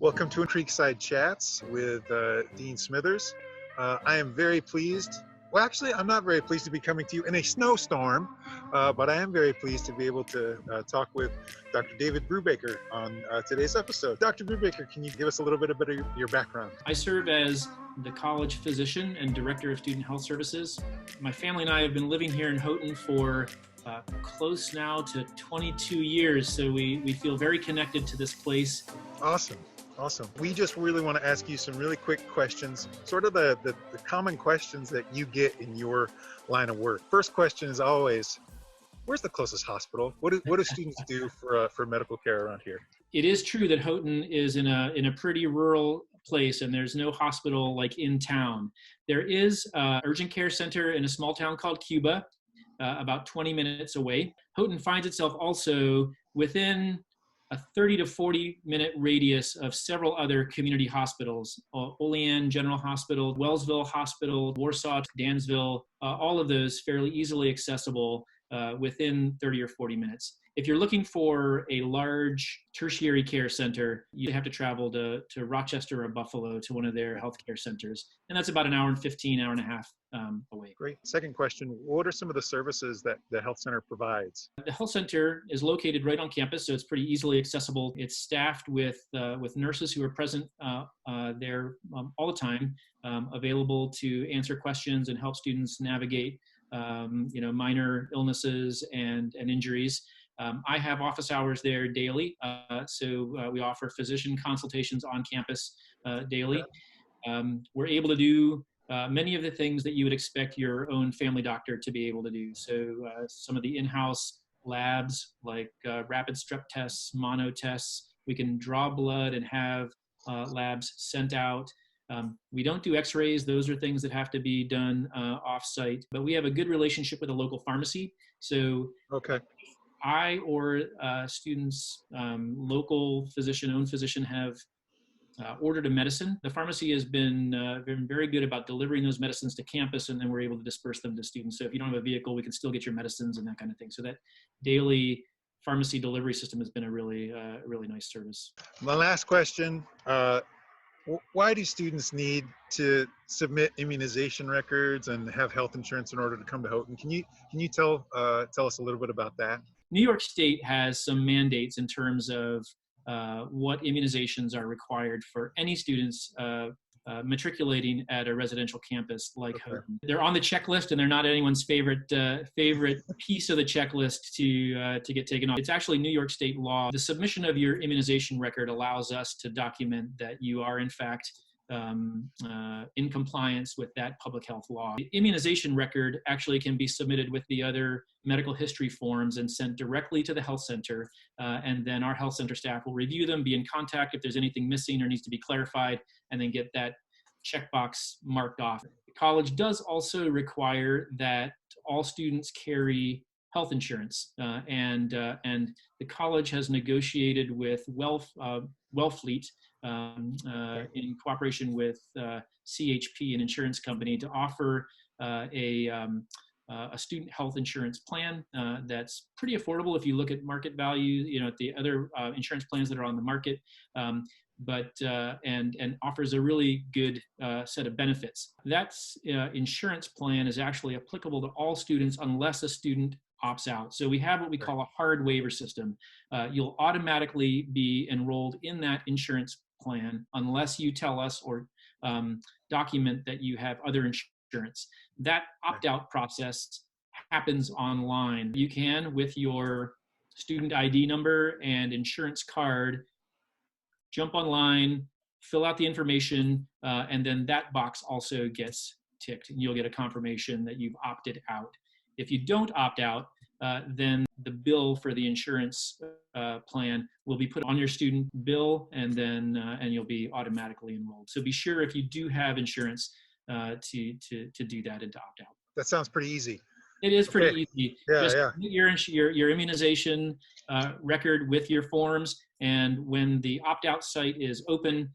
Welcome to Creekside Chats with Dean Smithers. I am very pleased. Well, actually, I'm not very pleased to be coming to you in a snowstorm, but I am very pleased to be able to talk with Dr. David Brubaker on today's episode. Dr. Brubaker, can you give us a little bit about your background? I serve as the college physician and director of student health services. My family and I have been living here in Houghton for close now to 22 years, so we feel very connected to this place. Awesome. We just really want to ask you some really quick questions, sort of the common questions that you get in your line of work. First question is always, where's the closest hospital? What do students do for medical care around here? It is true that Houghton is in a pretty rural place, and there's no hospital like in town. There is an urgent care center in a small town called Cuba, about 20 minutes away. Houghton finds itself also within a 30 to 40 minute radius of several other community hospitals, Olean General Hospital, Wellsville Hospital, Warsaw, Dansville, all of those fairly easily accessible within 30 or 40 minutes. If you're looking for a large tertiary care center, you have to travel to Rochester or Buffalo to one of their healthcare centers. And that's about an hour and 15, hour and a half away. Great. Second question, what are some of the services that the health center provides? The health center is located right on campus, so it's pretty easily accessible. It's staffed with nurses who are present there all the time, available to answer questions and help students navigate minor illnesses and injuries. I have office hours there daily, so we offer physician consultations on campus daily. We're able to do many of the things that you would expect your own family doctor to be able to do. So some of the in-house labs like rapid strep tests, mono tests, we can draw blood and have labs sent out. We don't do x-rays. Those are things that have to be done off-site, but we have a good relationship with a local pharmacy. So okay. I or students, local physician, own physician have ordered a medicine. The pharmacy has been very good about delivering those medicines to campus, and then we're able to disperse them to students. So if you don't have a vehicle, we can still get your medicines and that kind of thing. So that daily pharmacy delivery system has been a really nice service. My last question, why do students need to submit immunization records and have health insurance in order to come to Houghton? Can you tell us a little bit about that? New York State has some mandates in terms of what immunizations are required for any students matriculating at a residential campus like Houghton. They're on the checklist, and they're not anyone's favorite piece of the checklist to get taken off. It's actually New York State law. The submission of your immunization record allows us to document that you are in fact in compliance with that public health law. The immunization record actually can be submitted with the other medical history forms and sent directly to the health center, and then our health center staff will review them, be in contact if there's anything missing or needs to be clarified, and then get that checkbox marked off. The college does also require that all students carry health insurance, and the college has negotiated with Wellfleet in cooperation with CHP, an insurance company, to offer a student health insurance plan that's pretty affordable if you look at market value, at the other insurance plans that are on the market, but offers a really good set of benefits. That insurance plan is actually applicable to all students unless a student opts out. So we have what we call a hard waiver system. You'll automatically be enrolled in that insurance plan unless you tell us or document that you have other insurance. That opt-out process happens online. You can, with your student ID number and insurance card, jump online, fill out the information, and then that box also gets ticked, and you'll get a confirmation that you've opted out. If you don't opt out, then the bill for the insurance plan will be put on your student bill, and you'll be automatically enrolled. So be sure, if you do have insurance, to do that and to opt out. That sounds pretty easy. It is pretty easy. Yeah, Just your immunization record with your forms, and when the opt-out site is open,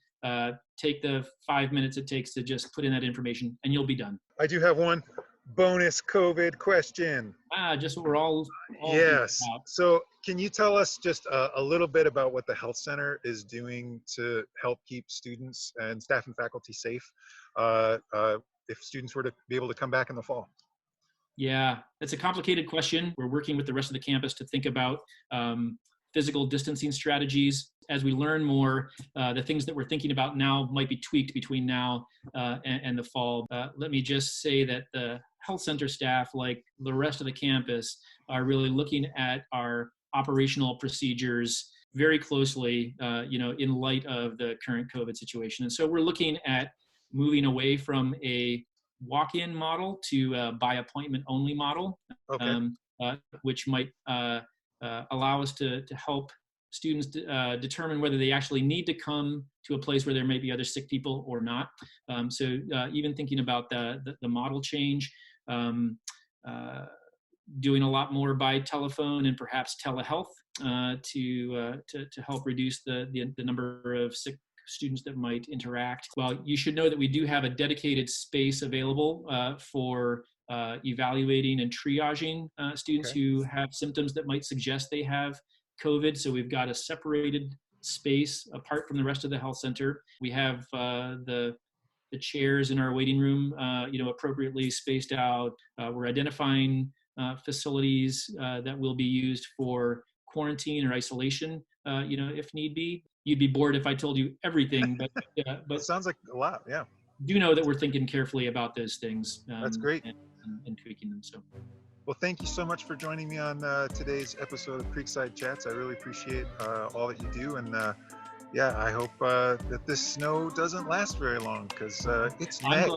take the 5 minutes it takes to just put in that information, and you'll be done. I do have one bonus COVID question. Just what we're all Yes. about. So can you tell us just a little bit about what the health center is doing to help keep students and staff and faculty safe if students were to be able to come back in the fall? Yeah, it's a complicated question. We're working with the rest of the campus to think about physical distancing strategies. As we learn more, the things that we're thinking about now might be tweaked between now and the fall. Let me just say that the health center staff, like the rest of the campus, are really looking at our operational procedures very closely, in light of the current COVID situation. And so we're looking at moving away from a walk-in model to a by appointment only model, Okay. which might allow us to help students determine whether they actually need to come to a place where there may be other sick people or not. So even thinking about the model change, doing a lot more by telephone and perhaps telehealth to help reduce the number of sick students that might interact. Well, you should know that we do have a dedicated space available for evaluating and triaging students who have symptoms that might suggest they have COVID. So we've got a separated space apart from the rest of the health center. We have the chairs in our waiting room, appropriately spaced out. We're identifying facilities that will be used for quarantine or isolation, if need be. You'd be bored if I told you everything, but It sounds like a lot. Yeah. Do know that we're thinking carefully about those things. That's great. And tweaking them. So. Well, thank you so much for joining me on today's episode of Creekside Chats. I really appreciate all that you do. And I hope that this snow doesn't last very long because it's May.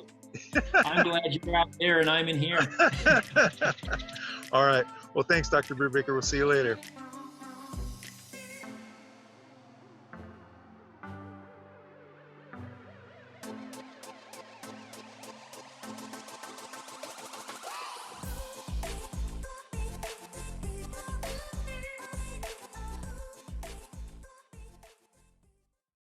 I'm glad you're out there and I'm in here. All right. Well, thanks, Dr. Brubaker. We'll see you later.